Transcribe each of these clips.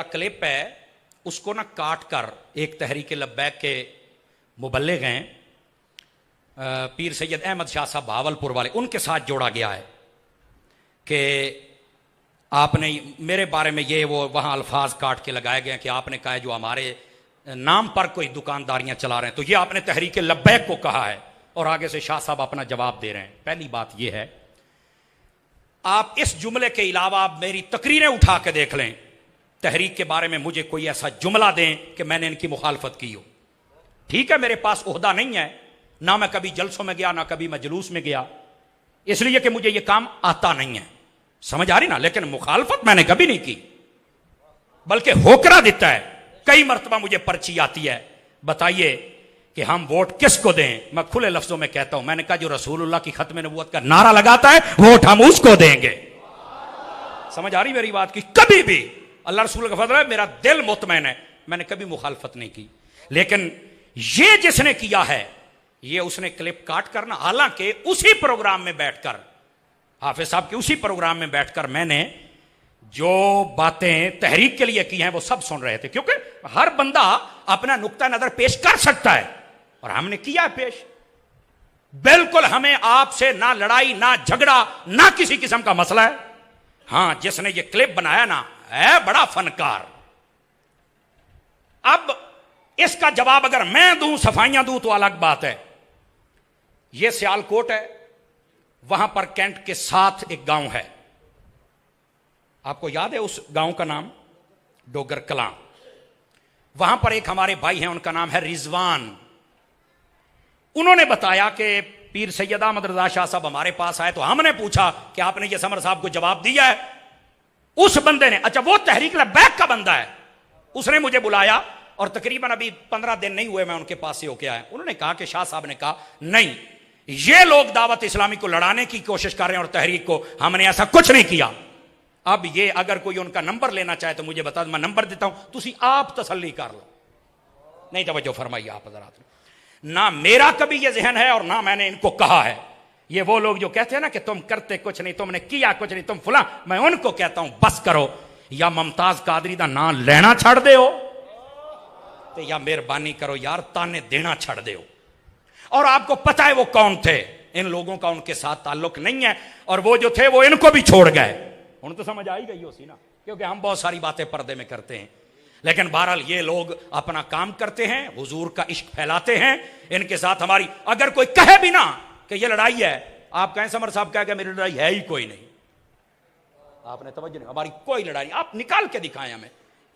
Clip है उसको ना काट कर एक तहरीक लब्बैक के मुबल्लिग हैं पीर सैयद अहमद शाह साहब भावलपुर वाले, उनके साथ जोड़ा गया है कि आपने मेरे बारे में ये वो वहाँ अल्फाज काट के लगाए गए कि आपने कहा है जो हमारे नाम पर कोई दुकानदारियां चला रहे हैं, तो ये आपने तहरीक लब्बैक को कहा है। और आगे से शाह साहब अपना जवाब दे रहे हैं। पहली बात यह है, आप इस जुमले के अलावा आप मेरी तकरीरें उठा के देख लें, तहरीक के बारे में मुझे कोई ऐसा जुमला दें कि मैंने इनकी मुखालफत की हो। ठीक है, मेरे पास ओहदा नहीं है, ना मैं कभी जलसों में गया ना कभी मैं जुलूस में गया, इसलिए कि मुझे यह काम आता नहीं है, समझ आ रही ना। लेकिन मुखालफत मैंने कभी नहीं की, बल्कि होकरा देता है। कई मरतबा मुझे पर्ची आती है, बताइए कि हम वोट किसको दें। मैं खुले लफ्जों में कहता हूं, मैंने कहा जो रसूलुल्लाह की खत्म नबूवत का नारा लगाता है वोट हम उसको देंगे। समझ आ रही मेरी बात की? कभी भी अल्लाह रसूल का फजल है, मेरा दिल मुतमैन है, मैंने कभी मुखालफत नहीं की। लेकिन ये जिसने किया है, ये उसने क्लिप काट करना, हालांकि उसी प्रोग्राम में बैठकर, हाफिज साहब के उसी प्रोग्राम में बैठकर मैंने जो बातें तहरीक के लिए की हैं वो सब सुन रहे थे, क्योंकि हर बंदा अपना नुक्ता नजर पेश कर सकता है और हमने किया पेश। बिल्कुल हमें आपसे ना लड़ाई ना झगड़ा ना किसी किस्म का मसला है। हां, जिसने ये क्लिप बनाया ना है बड़ा फनकार। अब इसका जवाब अगर मैं दूं, सफाइयां दूं, तो अलग बात है। यह सियालकोट है, वहां पर कैंट के साथ एक गांव है, आपको याद है उस गांव का नाम? डोगर कलां। वहां पर एक हमारे भाई हैं, उनका नाम है रिजवान। उन्होंने बताया कि पीर सैयद अहमद रजा शाह साहब हमारे पास आए, तो हमने पूछा कि आपने ये समर साहब को जवाब दिया है? उस बंदे ने, अच्छा वो तहरीक लब्बैक का बंदा है, उसने मुझे बुलाया और तकरीबन अभी 15 दिन नहीं हुए मैं उनके पास से होके आया। उन्होंने कहा कि शाह साहब ने कहा नहीं, ये लोग दावत इस्लामी को लड़ाने की कोशिश कर रहे हैं और तहरीक को, हमने ऐसा कुछ नहीं किया। अब ये अगर कोई उनका नंबर लेना चाहे तो मुझे बता दो, मैं नंबर देता हूं, तुसी आप तसल्ली कर लो। नहीं तवज्जो फरमाइए आप हज़रात, ना मेरा कभी ये जहन है और ना मैंने इनको कहा है। ये वो लोग जो कहते हैं ना कि तुम करते कुछ नहीं, तुमने किया कुछ नहीं, तुम फुला, मैं उनको कहता हूं बस करो, या मुमताज कादरी दा नाम लेना छड़ दे हो, तो या मेहरबानी करो यार ताने देना छड़ दे हो। और आपको पता है वो कौन थे, इन लोगों का उनके साथ ताल्लुक नहीं है, और वो जो थे वो इनको भी छोड़ गए। उन तो समझ आई गई होती ना, क्योंकि हम बहुत सारी बातें पर्दे में करते हैं। लेकिन बहरहाल ये लोग अपना काम करते हैं, हुजूर का इश्क फैलाते हैं। इनके साथ हमारी अगर कोई कहे भी ना कि ये लड़ाई है, आप कहें समर साहब कह के मेरी लड़ाई है ही कोई नहीं, आपने तवज्जो नहीं, हमारी कोई लड़ाई, आप निकाल के दिखाएं हमें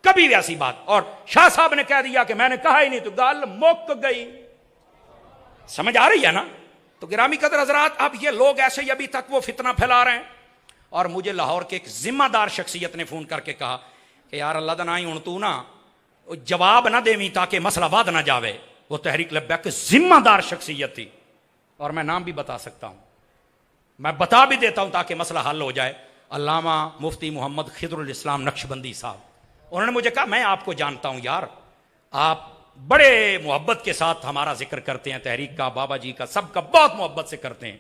कभी भी ऐसी बात। और शाह साहब ने कह दिया कि मैंने कहा ही नहीं, तो गाल मुक गई। समझ आ रही है ना? तो गिरामी कदर हजरात, अब ये लोग ऐसे ही अभी तक वो फितना फैला रहे हैं। और मुझे लाहौर के एक जिम्मेदार शख्सियत ने फोन करके कहा कि यार अल्लाह दा हूं तू ना जवाब ना देवी ताकि मसला बाद ना जावे। वो तहरीक लब्बैक की जिम्मेदार शख्सियत थी, और मैं नाम भी बता सकता हूं, मैं बता भी देता हूं ताकि मसला हल हो जाए। अल्लामा मुफ्ती मोहम्मद खिदरुल इस्लाम नक्शबंदी साहब, उन्होंने मुझे कहा मैं आपको जानता हूं यार, आप बड़े मोहब्बत के साथ हमारा जिक्र करते हैं, तहरीक का, बाबा जी का, सबका बहुत मोहब्बत से करते हैं।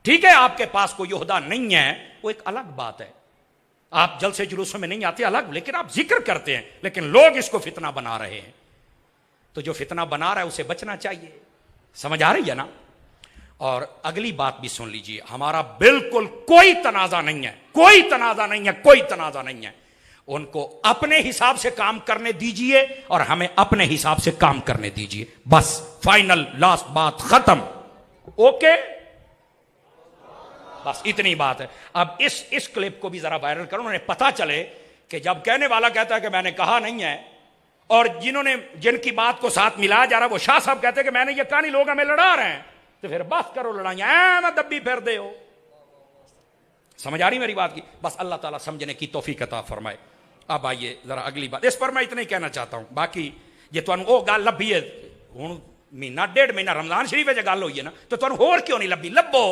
ठीक है, आपके पास कोई ओहदा नहीं है, वो एक अलग बात है, आप जलसे जुलूसों में नहीं आते अलग, लेकिन आप जिक्र करते हैं। लेकिन लोग इसको फितना बना रहे हैं, तो जो फितना बना रहा है उसे बचना चाहिए। समझ आ रही है ना? और अगली बात भी सुन लीजिए, हमारा बिल्कुल कोई तनाजा नहीं है, कोई तनाजा नहीं है, कोई तनाजा नहीं है। उनको अपने हिसाब से काम करने दीजिए और हमें अपने हिसाब से काम करने दीजिए, बस फाइनल लास्ट बात खत्म। ओके, बस इतनी बात है। अब इस क्लिप को भी जरा वायरल करो, उन्हें पता चले कि जब कहने वाला कहता है कि मैंने कहा नहीं है, और जिनकी बात को साथ मिलाया जा रहा है वो शाह साहब कहते हैं कि मैंने ये कहा नहीं, लोग हमें लड़ा रहे हैं, तो फिर बस करो लड़ाइयां, मैं दब्बी फेर दे हो। समझ आ रही मेरी बात की? बस अल्लाह ताला समझने की तौफीक अता फरमाए। अब आइए जरा अगली बात, इस पर मैं इतना ही कहना चाहता हूं, बाकी जे तुहानू ओ गल लभी है, हुण महीना डेढ़ महीना रमजान शरीफ च गल हुई है ना, तो तुहानू होर क्यों नहीं लभी? लभो,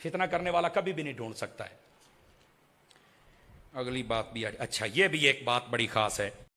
फितना करने वाला कभी भी नहीं ढूंढ सकता है। अगली बात भी अच्छा, ये भी एक बात बड़ी खास है।